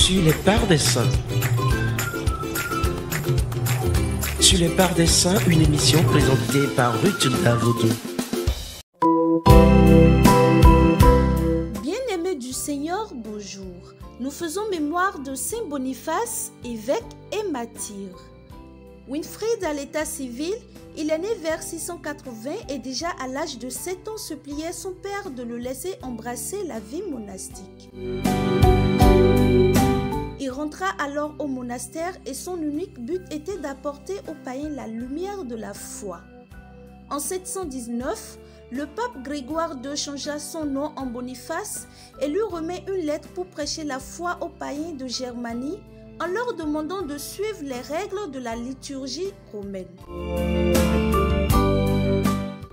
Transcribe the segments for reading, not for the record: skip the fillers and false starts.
Sur les parts des saints. Sur les parts des saints, une émission présentée par Ruth Davodou. Bien-aimés du Seigneur, bonjour. Nous faisons mémoire de Saint Boniface, évêque et martyr. Winfried à l'état civil, il est né vers 680 et déjà à l'âge de 7 ans suppliait son père de le laisser embrasser la vie monastique. Il rentra alors au monastère et son unique but était d'apporter aux païens la lumière de la foi. En 719, le pape Grégoire II changea son nom en Boniface et lui remet une lettre pour prêcher la foi aux païens de Germanie en leur demandant de suivre les règles de la liturgie romaine.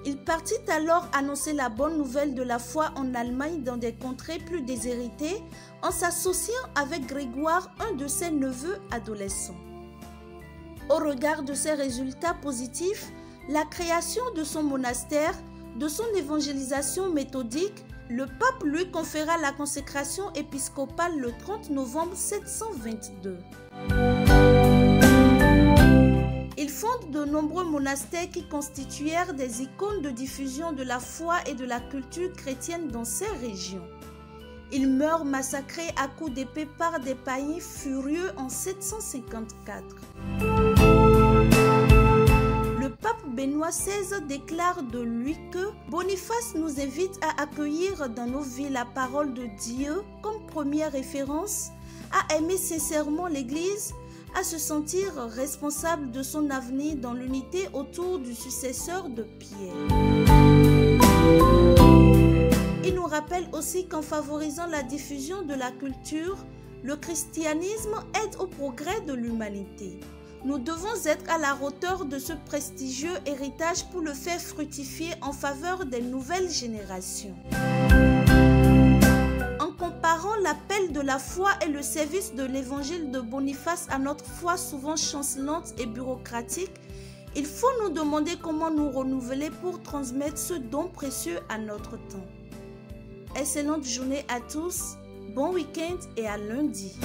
Il partit alors annoncer la bonne nouvelle de la foi en Allemagne dans des contrées plus déshéritées en s'associant avec Grégoire, un de ses neveux adolescents. Au regard de ces résultats positifs, la création de son monastère, de son évangélisation méthodique, le pape lui conféra la consécration épiscopale le 30 novembre 722. Il fonde de nombreux monastères qui constituèrent des icônes de diffusion de la foi et de la culture chrétienne dans ces régions. Il meurt massacré à coups d'épée par des païens furieux en 754. Le pape Benoît XVI déclare de lui que Boniface nous invite à accueillir dans nos vies la parole de Dieu comme première référence, à aimer sincèrement l'Église, à se sentir responsable de son avenir dans l'unité autour du successeur de Pierre. Il nous rappelle aussi qu'en favorisant la diffusion de la culture, le christianisme aide au progrès de l'humanité. Nous devons être à la hauteur de ce prestigieux héritage pour le faire fructifier en faveur des nouvelles générations. En comparant l'appel de la foi et le service de l'évangile de Boniface à notre foi souvent chancelante et bureaucratique, il faut nous demander comment nous renouveler pour transmettre ce don précieux à notre temps. Excellente journée à tous, bon week-end et à lundi.